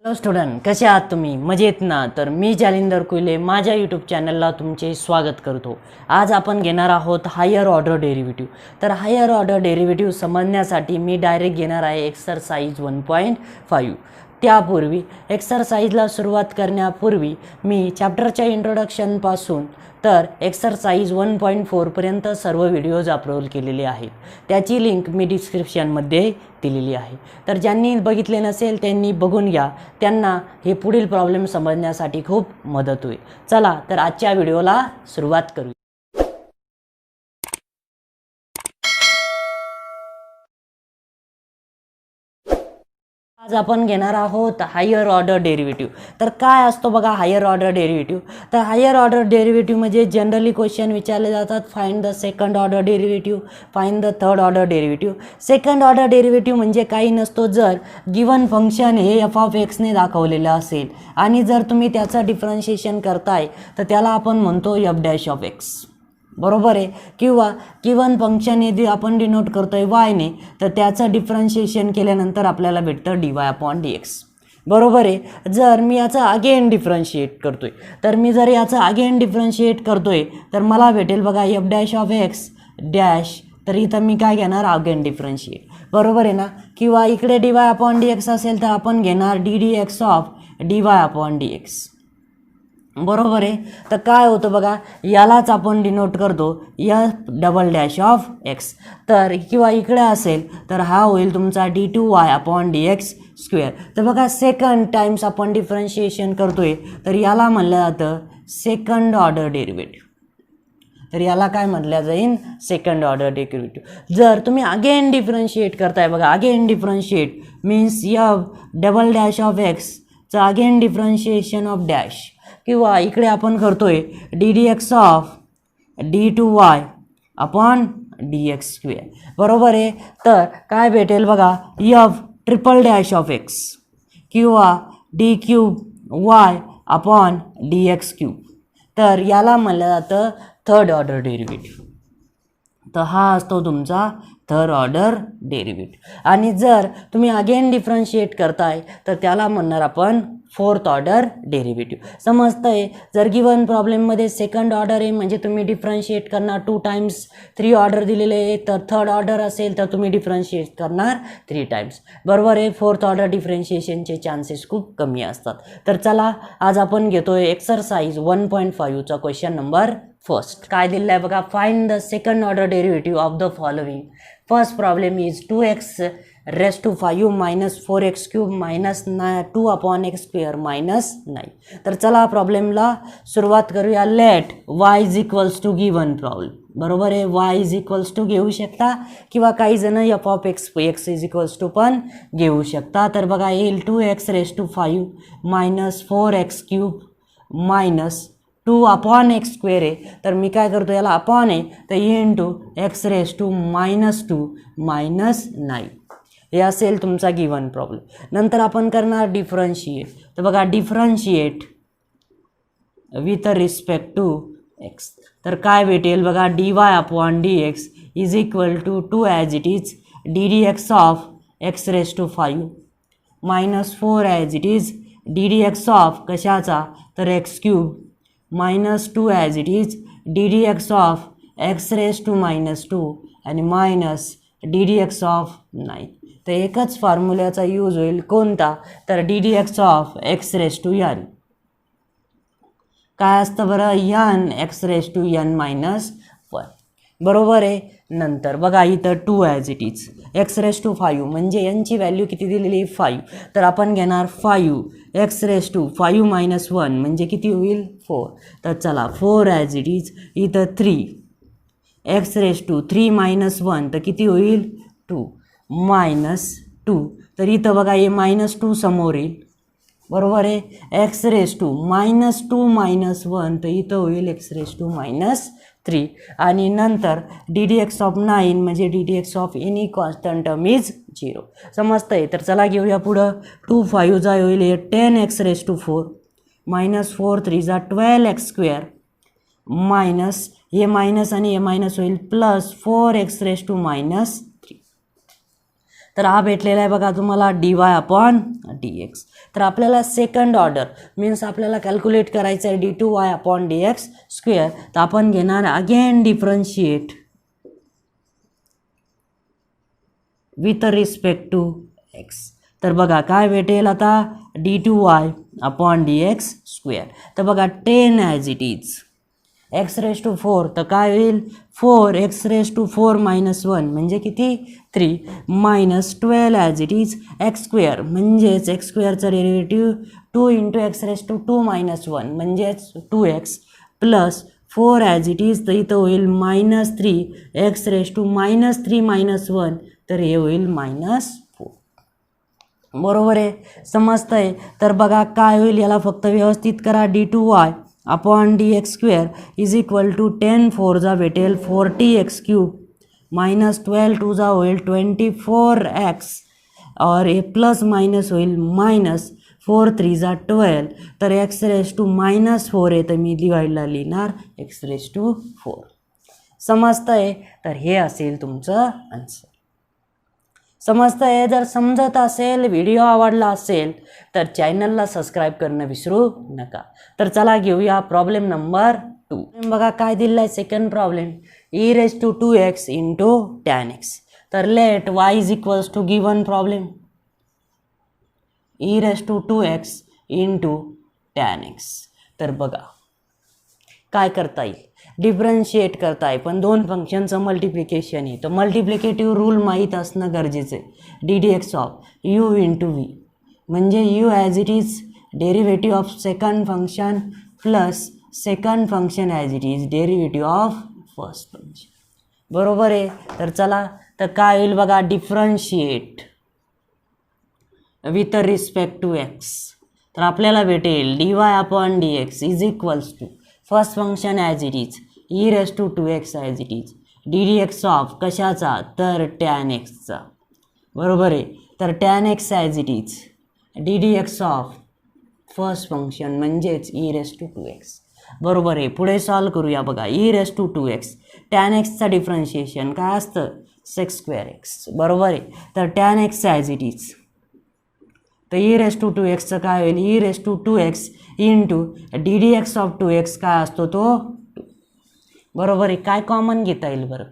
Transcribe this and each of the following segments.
Hello student, कसे आहात तुम्ही? मजेत ना? तर मी जालिंदर कुले माझ्या यूट्यूब चॅनलला तुमचे स्वागत करतो. आज आपण घेणार आहोत हायर ऑर्डर डेरिव्हेटिव्ह. तर हायर ऑर्डर डेरिव्हेटिव्ह समजण्यासाठी मी डायरेक्ट घेणार आहे एक्सरसाइज 1.5. त्यापूर्वी एक्सरसाइजला सुरुवात करण्यापूर्वी मी चॅप्टरच्या इंट्रोडक्शनपासून तर एक्सरसाइज 1.4पर्यंत सर्व व्हिडिओज अपलोड केलेले आहेत. त्याची लिंक मी डिस्क्रिप्शनमध्ये दिलेली आहे. तर ज्यांनी बघितले नसेल त्यांनी बघून घ्या, त्यांना हे पुढील प्रॉब्लेम समजण्यासाठी खूप मदत होईल. चला तर आजच्या व्हिडिओला सुरुवात करू. आज आपण घेणार आहोत हायर ऑर्डर डेरिव्हेटिव्ह. तर काय असतो बघा हायर ऑर्डर डेरिव्हेटिव्ह? तर हायर ऑर्डर डेरिव्हेटिव्ह म्हणजे जनरली क्वेश्चन विचारले जातात, find the second order derivative, find the third order derivative. Second order derivative म्हणजे काही नसतो, जर गिवन फंक्शन हे f(x)ने दाखवलेलं असेल आणि जर तुम्ही त्याचं डिफरन्शिएशन करताय तर त्याला आपण म्हणतो f'(x). बरोबर आहे. किंवा गिवन फंक्शन हे आपण डिनोट करतोय y ने, तर त्याचं डिफरन्शिएशन केल्यानंतर आपल्याला भेटतं dy/dx. बरोबर आहे. जर मी याचं अगेन डिफरन्शिएट करतोय तर मी जर याचं अगेन डिफरन्शिएट करतोय तर मला भेटेल बघा f'(x) डॅश. तर इथं मी काय घेणार? Again differentiate. बरोबर आहे ना? किंवा इकडे dy/dx असेल तर आपण घेणार ddx(dy/dx). बरोबर आहे. तर काय होतं बघा, यालाच आपण डिनोट करतो f'(x). तर किंवा इकडे असेल तर हा होईल तुमचा d2y/dx². तर बघा सेकंड टाइम्स आपण डिफरन्शिएशन करतोय तर याला म्हणलं जातं सेकंड ऑर्डर डेरिव्हेटिव्ह. तर याला काय म्हटलं जाईल? Second order derivative. जर तुम्ही अगेन डिफरन्शिएट करताय बघा, अगेन डिफरन्शिएट मीन्स f'(x) चं अगेन डिफरन्शिएशन ऑफ डॅश. किंवा इकडे आपण करतोय ddx(d2y/dx²). बरोबर आहे. तर काय भेटेल बघा f'(x) किंवा d3y/dx³. तर याला म्हणलं जातं थर्ड ऑर्डर डेरिव्हेटिव्ह. तर हा असतो तुमचा थर्ड ऑर्डर डेरिव्हेटिव्ह. आणि जर तुम्ही अगेन डिफरन्शिएट करताय तर त्याला म्हणणार आपण फोर्थ ऑर्डर डेरिव्हेटिव्ह. समजतंय? जर गिवन प्रॉब्लेममध्ये सेकंड ऑर्डर आहे म्हणजे तुम्ही डिफरन्शिएट करणार 2 टाइम्स. 3 ऑर्डर दिलेले आहे तर थर्ड ऑर्डर असेल तर तुम्ही डिफरन्शिएट करणार 3 टाइम्स. बरोबर आहे. फोर्थ ऑर्डर डिफरन्शिएशनचे चान्सेस खूप कमी असतात. तर चला आज आपण घेतोय एक्सरसाइज 1.5चा क्वेश्चन नंबर फर्स्ट. काय दिलेलं आहे बघा, find the second order derivative of the following. First problem is 2x⁵ - 4x³ - 2/x² - 9. तर चला प्रॉब्लेमला सुरुवात करूया. Let y = given problem. बरोबर आहे. y घेऊ शकता किंवा काही जण f(x) पण घेऊ शकता. तर बघा येईल 2x⁵ - 4x³ - 2/x² आहे. तर मी काय करतो, याला अपॉन आहे तर x⁻² - 9 हे असेल तुमचा गिवन प्रॉब्लेम. नंतर आपण करणार डिफरन्शिएट. तर बघा differentiate with respect to x. तर काय भेटेल बघा dy/dx = 2 as it is ddx(x⁵ - 4 as it is ddx कशाचा तर x³ - 2 as it is ddx(x⁻² आणि मायनस ddx(9). तर एकच फॉर्म्युल्याचा यूज होईल, कोणता तर ddx(x⁻n). काय असतं बरं n x⁻n-1. बरोबर आहे. नंतर बघा इथं 2 ॲज इट इज x⁵ म्हणजे यांची व्हॅल्यू किती दिलेली 5. तर आपण घेणार 5x⁵ - 1 म्हणजे किती होईल 4. तर चला 4 ॲज इट इज इथं 3x⁻³ - 1 तर किती होईल 2 -2. तर इथं बघा हे -2 समोर येईल. बरोबर आहे. x⁻² -2 - 1 तर इथं होईल x⁻³ आणि नंतर ddx(9) म्हणजे ddx(any constant term is 0). समजतंय? तर चला घेऊया पुढं. 2 5 होईल हे 10x⁴ - 4 3 12x² मायनस हे मायनस आणि हे मायनस होईल प्लस 4x⁻³ - 3. तर हा भेटलेला आहे बघा तुम्हाला dy/dx. तर आपल्याला सेकंड ऑर्डर मीन्स आपल्याला कॅल्क्युलेट करायचं आहे d2y/dx². तर आपण घेणार again differentiate with respect to x. तर बघा काय भेटेल आता d2y/dx². तर बघा 10 ॲज इट इज x⁴ तर काय होईल 4x⁴ -1 म्हणजे किती 3 -12 ॲज इट इज x² म्हणजेच x²चा डेरिव्हेटिव्ह 2 × x⁴ -1 म्हणजेच 2x plus 4 as it is तर इथं होईल -3 x⁻³ -1 तर हे होईल -4. बरोबर आहे समजतं आहे. तर बघा काय होईल याला फक्त व्यवस्थित करा d2y/dx² इज इक्वल टू 10 4 भेटेल 40x³ -12 2 होईल 24x और हे प्लस मायनस होईल -4 3 12 तर x⁻⁻4 आहे तर मी डिवाइडला लिहिणार x⁴. समजतं आहे. तर हे असेल तुमचं आन्सर. समजतं आहे. जर समजत असेल व्हिडिओ आवडला असेल तर चॅनलला सबस्क्राईब करणं विसरू नका. तर चला घेऊया प्रॉब्लेम नंबर 2. बघा काय दिलेलं आहे second problem e⁻² × tan x. तर let y is equals to given problem e⁻² × tan x. तर बघा काय करता येईल डिफरन्शिएट करता आहे पण दोन फंक्शनचं मल्टिप्लिकेशन आहे तर मल्टिप्लिकेटिव्ह रूल माहीत असणं गरजेचं आहे. ddx ऑफ u × v म्हणजे u as it is derivative of second function plus second function as it is derivative of first function. बरोबर आहे. तर चला तर काय होईल बघा differentiate with respect to x. तर आपल्याला भेटेल dy/dx is equals to first function as it is e⁻² as it is ddx of कशाचा तर tan x चा. बरोबर आहे. तर tan x as it is ddx of first function म्हणजेच e⁻²x. बरोबर आहे. पुढे सॉल्व करूया बघा e⁻²x tan x चा डिफरन्शिएशन काय असतं sec²x. बरोबर आहे. तर tan x as it is तर e⁻²x काय होईल e⁻²x × ddx ऑफ 2x काय असतो तो 2. बरोबर आहे. काय कॉमन घेता येईल बरं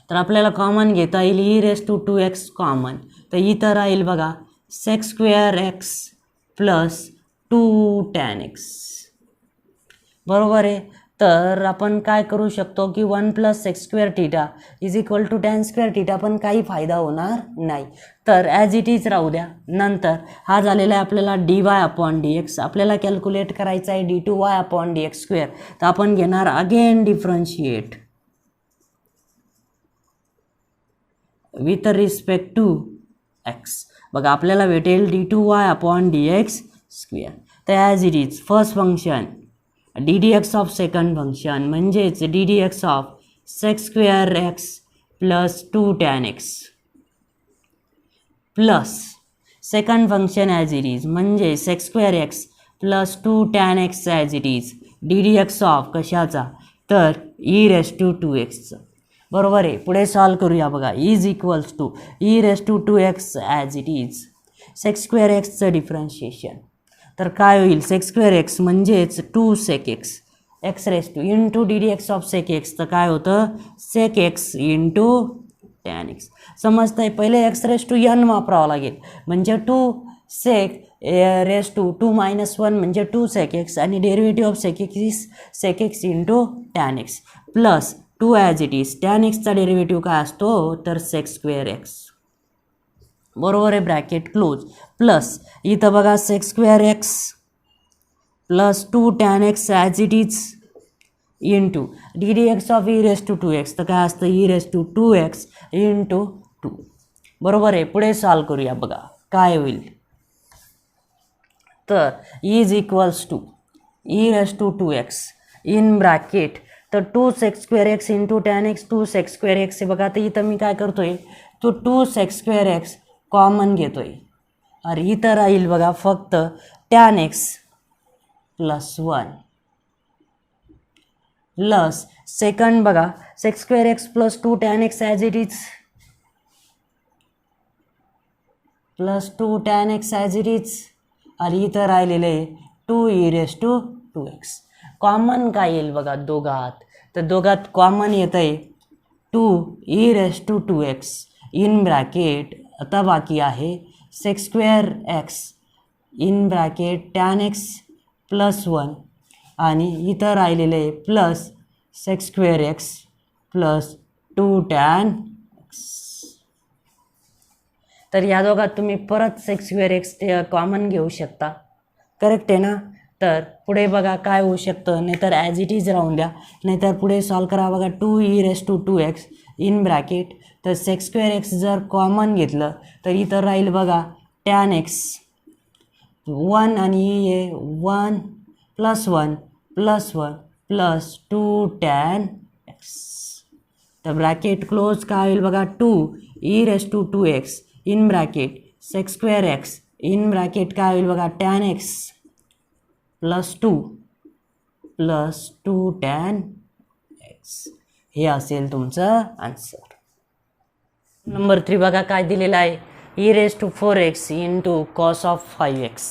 तर आपल्याला कॉमन घेता येईल e⁻²x कॉमन तर इथं राहील बघा sec² x plus 2 tan x. बरोबर आहे. तर आपण काय करू शकतो की 1 + sec² θ is equal to tan² θ पण काही फायदा होणार नाही तर ॲज इट इज राहू द्या. नंतर हा झालेला आहे आपल्याला dy/dx. आपल्याला कॅल्क्युलेट करायचा आहे d2y/dx². तर आपण घेणार again differentiate with respect to x. बघा आपल्याला भेटेल d2y/dx². तर as it is first function ddx of second function म्हणजेच ddx of sec² x plus 2 tan x plus second function as it is म्हणजे sec² x plus 2 tan x as it is ddx of कशाचा तर e⁻²x. बरोबर आहे. पुढे solve करूया बघा is equals to e⁻²x as it is sec² xचं differentiation. तर काय होईल sec² x म्हणजेच 2 sec x x⁻² into ddx of sec x तर काय होतं sec x into tan x. समजतं आहे. पहिले x⁻n वापरावं लागेल म्हणजे 2 sec (2 - 1) म्हणजे 2 sec x आणि derivative of sec x into tan x plus 2 as it is tan x चा डेरिव्हेटिव्ह काय असतो तर sec² x. बरोबर आहे. ब्रॅकेट क्लोज प्लस इथं बघा sec² x plus 2 tan x as it is into ddx of e⁻²x तर काय असतं e⁻²x इंटू 2. बरोबर आहे. पुढे सॉल्व करूया बघा काय होईल तर is equals to e⁻²x in bracket तर 2 sec² x into tan x 2 sec² x आहे बघा. तर इथं मी काय करतोय तो 2 sec² x कॉमन घेतोय आणि इथं राहील बघा फक्त tan x plus 1 plus second बघा sec² x plus 2 tan x as it is plus 2 tan x as it is आणि इथं राहिलेलं आहे 2e⁻²x. कॉमन काय येईल बघा दोघात, तर दोघात कॉमन येतं आहे 2e⁻²x इन ब्रॅकेट. आता बाकी आहे sec²x in bracket tan x plus 1 आणि इथं राहिलेलं आहे plus sec²x plus 2 tan x. तर या दोघात तुम्ही परत sec²x ते कॉमन घेऊ शकता. करेक्ट आहे ना. तर पुढे बघा काय होऊ शकतं, नाहीतर ॲज इट इज राहून द्या, नाहीतर पुढे सॉल्व करा बघा 2e⁻²x इन ब्रॅकेट. तर sec²x जर कॉमन घेतलं तर इथं राहील बघा tan x 1 आणि हे 1 plus 1 plus 1 plus 2 tan x. तर ब्रॅकेट क्लोज काय होईल बघा 2e⁻²x in bracket sec²x in bracket काय होईल बघा tan x plus 2 tan x. हे असेल तुमचं आन्सर. नंबर 3 बघा काय दिलेलं आहे e⁻⁴x into cos of 5x.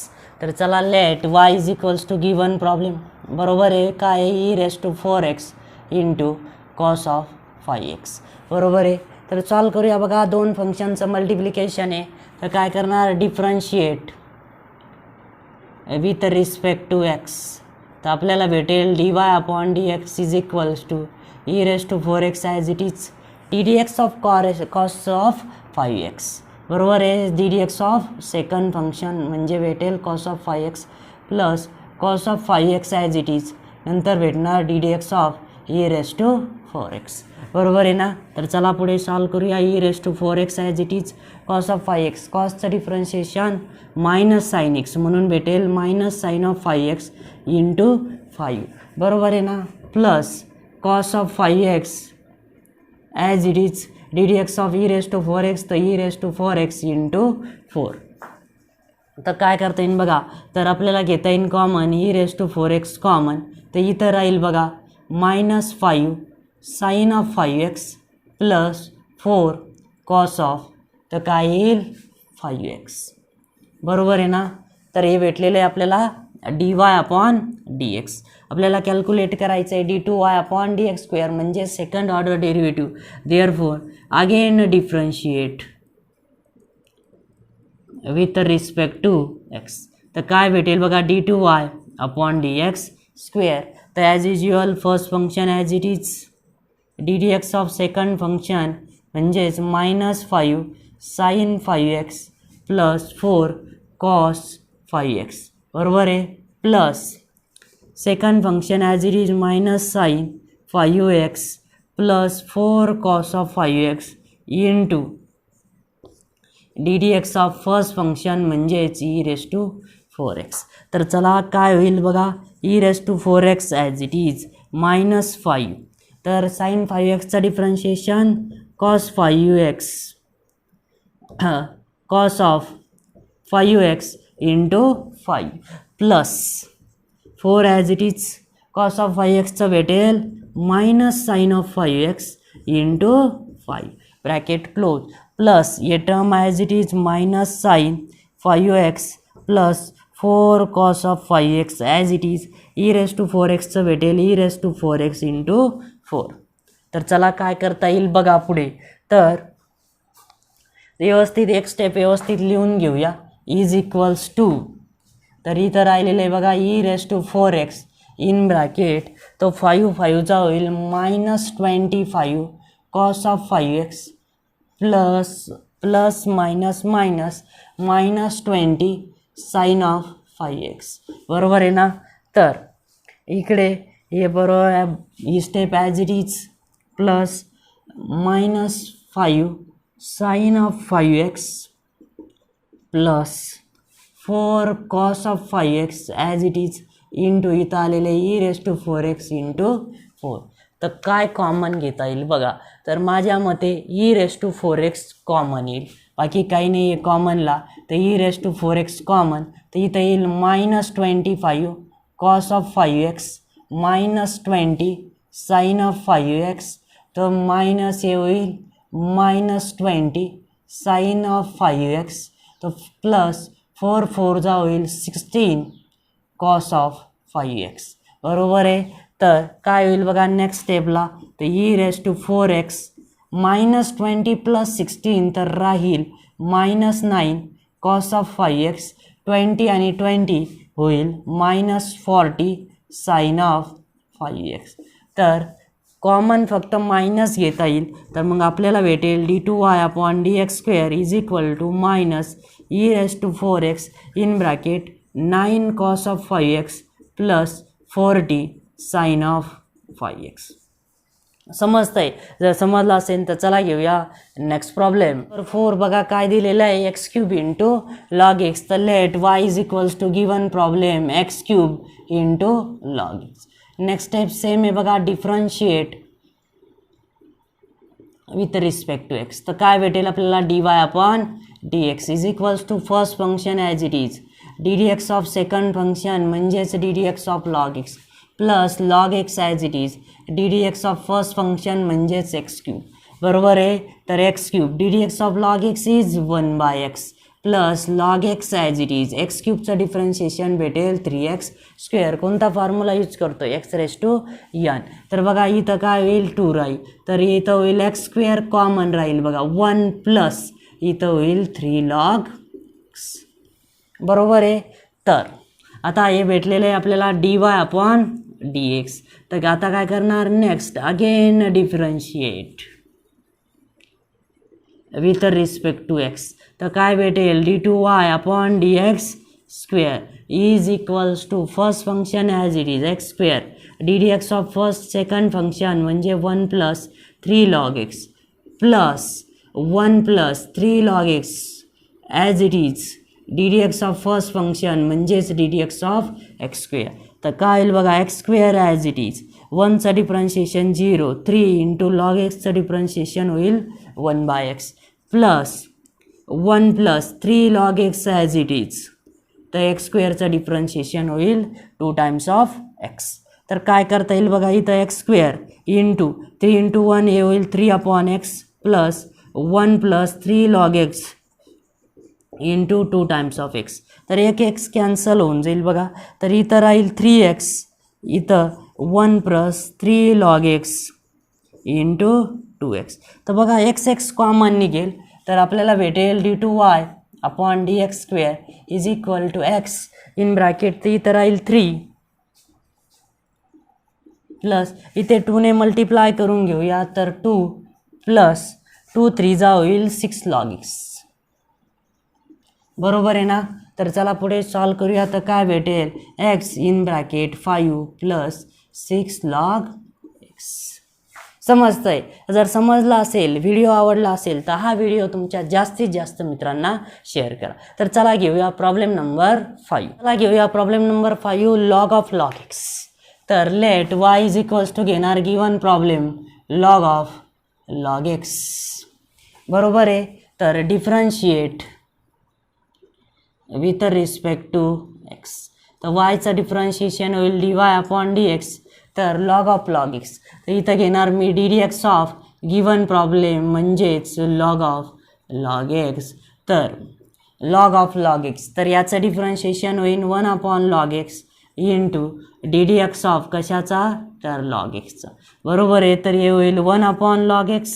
तर चला let y is equals to given problem. बरोबर आहे काय आहे e⁻⁴x into cos of 5x. बरोबर आहे. तर सॉल्व करूया बघा. दोन फंक्शनचं मल्टिप्लिकेशन आहे तर काय करणार differentiate with respect to x. तर आपल्याला भेटेल dy/dx is equals to e⁻⁴x as it is ddx of cos of 5x. बरोबर आहे. ddx ऑफ सेकंड फंक्शन म्हणजे भेटेल cos of 5x plus cos of 5x as it is नंतर भेटणार ddx of e⁻⁴x. बरोबर आहे ना. तर चला पुढे सॉल्व करूया. e⁻⁴x as it is cos of 5x कॉसचं डिफरन्शिएशन मायनस साइन x म्हणून भेटेल minus sine of 5x into 5. बरोबर आहे ना. Plus cos of 5x as it is ddx of e⁻⁴x तर e⁻⁴x इंटू 4. तर काय करता येईल बघा. तर आपल्याला घेता येईल कॉमन e⁻⁴x कॉमन. तर इथं राहील बघा minus 5 sine of 5x plus 4 cos of तर काय येईल 5x. बरोबर आहे ना. तर हे भेटलेलं आहे आपल्याला dy/dx. आपल्याला कॅल्क्युलेट करायचं आहे d2y/dx² म्हणजे second order derivative. Therefore again differentiate with respect to x. तर काय भेटेल बघा d2y/dx². तर as usual first function as it is ddx of second function म्हणजेच minus 5 sine 5x plus 4 cos 5x. बरोबर आहे. Plus second function as it is minus sine 5x plus 4 cos of 5x into ddx of first function म्हणजेच e⁻⁴x. तर चला काय होईल बघा e⁻⁴x as it is minus 5. तर साइन 5xचं differentiation cos 5x cos of 5x into 5 plus 4 as it is cos of 5xचं भेटेल minus sine of 5x into 5 bracket close plus ये term as it is minus sine 5x plus 4 cos of 5x as it is e⁻⁴xचं भेटेल e⁻⁴x into 4. तर चला काय करता येईल बघा पुढे. तर व्यवस्थित एक स्टेप व्यवस्थित लिहून घेऊया. इज इक्वल्स टू तर इथं राहिलेलं आहे बघा e⁻⁴x इन ब्रॅकेट तो 5चा होईल minus 25 cos of 5x plus minus minus 20 sine of 5x. बरोबर आहे ना. तर इकडे हे बरोबर ही step as it is plus minus 5 sine of 5x plus 4 cos of 5x as it is into इथं आलेले e⁻⁴x इंटू 4. तर काय कॉमन घेता येईल बघा. तर माझ्या मते e⁻⁴x कॉमन येईल, बाकी काही नाही आहे कॉमनला. तर e⁻⁴x कॉमन तर इथं येईल minus 25 cos of 5x minus 20 sine of 5x. तर मायनस हे होईल मायनस 20 साइन ऑफ 5x तर प्लस 4 4 जा होईल 16 कॉस ऑफ 5x बरोबर आहे. तर काय होईल बघा नेक्स्ट स्टेपला, तर e⁴x -20 + 16 तर राहील -9 कॉस ऑफ 5x 20 आणि 20 होईल -40 साइन ऑफ 5x. तर कॉमन फक्त मायनस घेता येईल, तर मग आपल्याला भेटेल d2y/dx² -e⁴x in bracket 9 cos of 5x plus 40 sine of 5x. समजतंय? जर समजलं असेल तर चला घेऊया नेक्स्ट प्रॉब्लेम. तर 4 बघा काय दिलेलं आहे x³ इंटू लॉग x. तर let y = given problem x³ into log x. Next step same आहे बघा, differentiate with respect to x. तर काय भेटेल आपल्याला dy/dx = first function as it is ddx of second function म्हणजेच ddx of log x plus log x as it is ddx of first function म्हणजेच x³ बरोबर आहे. तर x³ ddx of log x is 1/x plus log x as it is x³ differentiation भेटेल 3x². कोणता formula use करतो x⁴n. तर बघा इथं काय होईल 2 राहील, तर इथं होईल x² कॉमन राहील बघा 1 प्लस इथं होईल 3 लॉग x बरोबर आहे. तर आता हे भेटलेलं आहे आपल्याला dy/dx. तर आता काय करणार next again differentiate with respect to x. तर काय भेटेल d2y/dx² = first function as it is x² ddx of first second function म्हणजे 1 plus 3 log x plus 1 plus 3 log x as it is ddx of first function म्हणजेच ddx of x². तर काय होईल बघा x² as it is 1चं differentiation 0 3 into log xचं differentiation होईल 1/x plus 1 plus 3 log x as it is. तर x² differentiation होईल 2 टाइम्स ऑफ x. तर काय करता येईल बघा इथं x² इंटू 3 इंटू 1 हे होईल 3/x plus 1 plus 3 log x into 2 times of x. तर एक x कॅन्सल होऊन जाईल बघा, तर इथं राहील 3x इथं 1 plus 3 log x into 2x. तर बघा x कॉमन निघेल, तर आपल्याला भेटेल d2y/dx² = x इन ब्रॅकेट. तर इथं राहील 3 प्लस इथे 2ने मल्टिप्लाय करून घेऊया, तर 2 प्लस 2 3 जा होईल 6 लॉग x बरोबर आहे ना. तर चला पुढे सॉल्व करूया. तर काय भेटेल x in bracket 5 plus 6 log x. समजतंय? जर समजलं असेल, व्हिडिओ आवडला असेल तर हा व्हिडिओ तुमच्या जास्तीत जास्त मित्रांना शेअर करा. तर चला घेऊया problem number 5. Log of log x. तर लेट y = घेणार given problem log of log x बरोबर आहे. तर differentiate with respect to x. तर yचं डिफरन्शिएशन होईल dy/dx. तर लॉग ऑफ लॉग x. तर इथं घेणार मी ddx ऑफ गिवन प्रॉब्लेम म्हणजेच लॉग ऑफ लॉग x. तर लॉग ऑफ लॉग x, तर याचं डिफरन्शिएशन होईल 1/log x into ddx of कशाचा, तर लॉग xचा बरोबर आहे. तर हे होईल 1/log x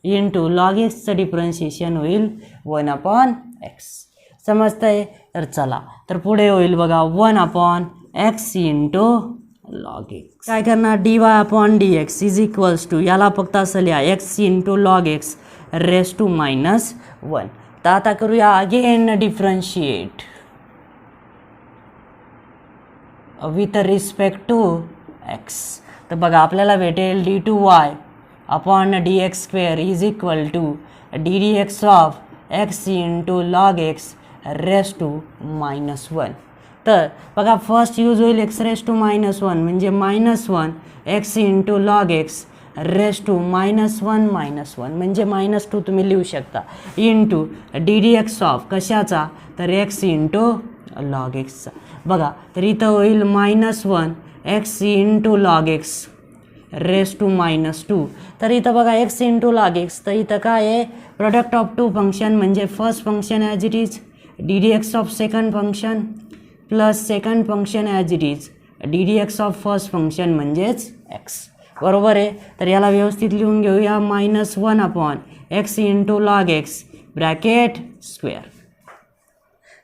इंटू लॉग xचं डिफरन्शिएशन होईल 1/x. समजतंय? तर चला, तर पुढे होईल बघा 1/x इंटू लॉग x. काय करणार dy/dx = याला फक्त असं लिहा x into log x raise to -1. तर आता करूया again differentiate with respect to x. तर बघा आपल्याला भेटेल d2y/dx² = ddx of x into log x raise to -1. तर बघा फर्स्ट यूज होईल x⁻⁻1 म्हणजे -1 x into log x raise to -1 म्हणजे -2 तुम्ही लिहू शकता इंटू ddx ऑफ कशाचा, तर x इंटू लॉग एक्सचा. बघा तर इथं होईल -1 x into log x raise to -2. तर इथं बघा x इंटू लॉग एक्स, तर इथं काय आहे प्रोडक्ट ऑफ टू फंक्शन म्हणजे first function as it is ddx of second function plus second function as it is ddx of first function म्हणजेच x. बरोबर आहे. तर याला व्यवस्थित लिहून घेऊया -1/x into log x bracket square.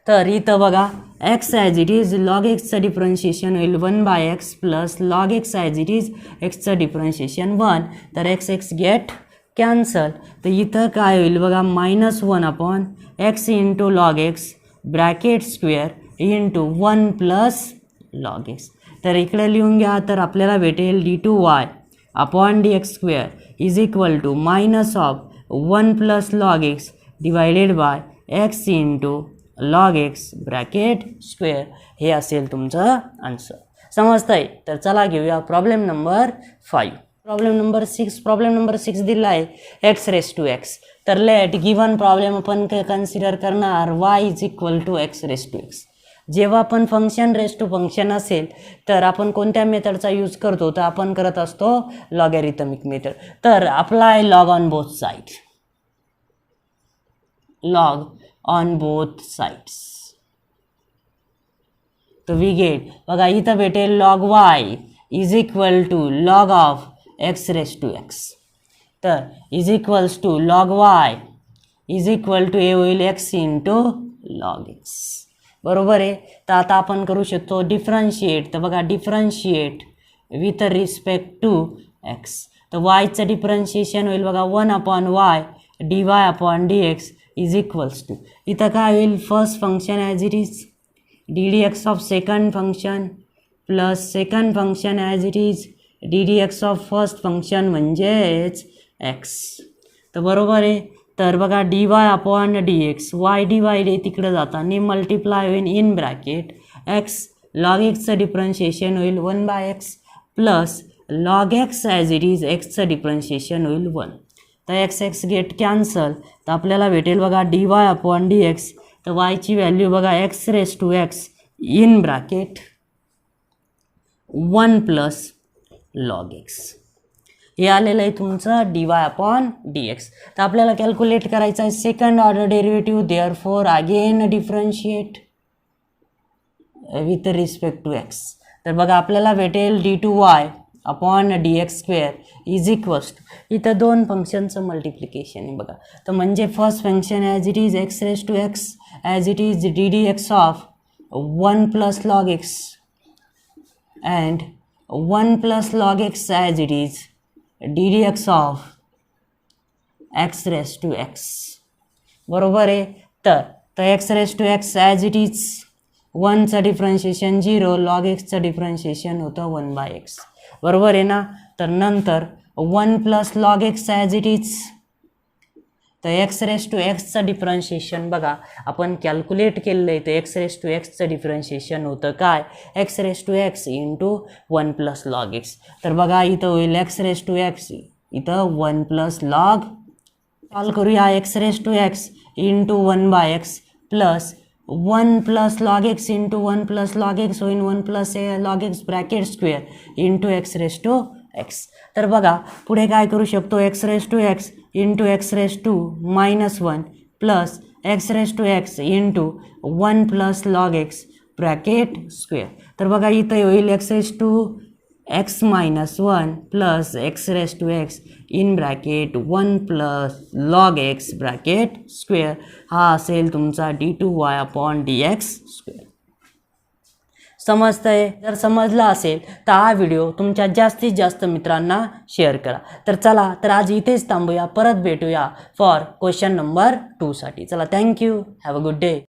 तर इथं बघा x as it is log एक्सचं डिफरन्शिएशन होईल 1/x plus log X as it is एक्सचं डिफरन्शिएशन 1. तर x गेट कॅन्सल. तर इथं काय होईल बघा -1/x into log x bracket square into 1 plus log x. तर इकडे लिहून घ्या. तर आपल्याला भेटेल d2y upon dx square is equal to -1 plus log x divided by x into log x bracket square. हे असेल तुमचं आन्सर. समजतंय. तर चला घेऊया प्रॉब्लेम नंबर 5. प्रॉब्लेम नंबर 6 दिला आहे x⁻x. तर लेट गिवन प्रॉब्लेम आपण कन्सिडर करणार y is equal to x⁻x. जेव्हा पण फंक्शन रेस टू फंक्शन असेल तर आपण कोणत्या मेथडचा यूज करतो, तर आपण करत असतो लॉगॅरिथमिक मेथड. तर apply log on both sides. Log on both sides. तर वी गेट बघा इथं भेटेल log y is equal to log of x⁻x. तर is equals to log y is equal to हे होईल x इंटू लॉग एक्स. बरोबर आहे. तर आता आपण करू शकतो डिफरन्शिएट. तर बघा differentiate with respect to x. तर वायचं डिफरन्शिएशन होईल बघा 1/y dy upon dx is equals to इथं काय होईल first function as it is ddx of second function plus second function as it is ddx of first function म्हणजेच x. तर बरोबर आहे. तर बघा dy upon dx y dy तिकडे जाताना मल्टिप्लाय होईल इन ब्रॅकेट x लॉग एक्सचं डिफरन्शिएशन होईल 1/x plus log X as it is एक्सचं डिफरन्शिएशन होईल 1. तर x गेट कॅन्सल. तर आपल्याला भेटेल बघा dy अपॉन dx. तर yची व्हॅल्यू बघा x⁻x in bracket 1 plus log x. हे आलेलं आहे तुमचं dy अपॉन dx. तर आपल्याला कॅल्क्युलेट करायचं आहे second order derivative. Therefore again differentiate with respect to x. तर बघा आपल्याला भेटेल d2y upon dx square is equals to इथं दोन फंक्शनचं मल्टिप्लिकेशन आहे बघा. तर म्हणजे first function as it is x⁻x as it is ddx of 1 plus log X and 1 plus log X as it is ddx of x⁻x. बरोबर आहे. तर x⁻x ॲज इट इज 1चं डिफरन्शिएशन 0 लॉग एक्सचं differentiation होतं 1/x. बरोबर आहे ना. तर नंतर 1 plus log X as it is. तर x⁻xचं डिफरन्शिएशन बघा आपण कॅल्क्युलेट केलेलं आहे. तर x⁻xचं डिफरन्शिएशन होतं काय x⁻x into 1 plus log x. तर बघा इथं होईल x⁻x इथं 1 प्लस लॉग. सॉल्व करूया x⁻x into 1/x plus 1 plus log x into 1 plus log x होईल 1 plus log x bracket square into x⁻x. तर बघा पुढे काय करू शकतो x⁻x into x⁻−1 plus x⁻x into 1 plus log x bracket square. तर बघा इथं होईल x⁻x-1 plus x⁻x in bracket 1 plus log x bracket square. हा असेल तुमचा d2y अपॉन dx स्क्वेअर. समजतंय. जर समजला असेल तर हा व्हिडिओ तुमच्या जास्तीत जास्त मित्रांना शेअर करा. तर चला तर आज इथेच थांबूया. परत भेटूया फॉर क्वेश्चन नंबर 2 साठी. चला thank you. Have a good day.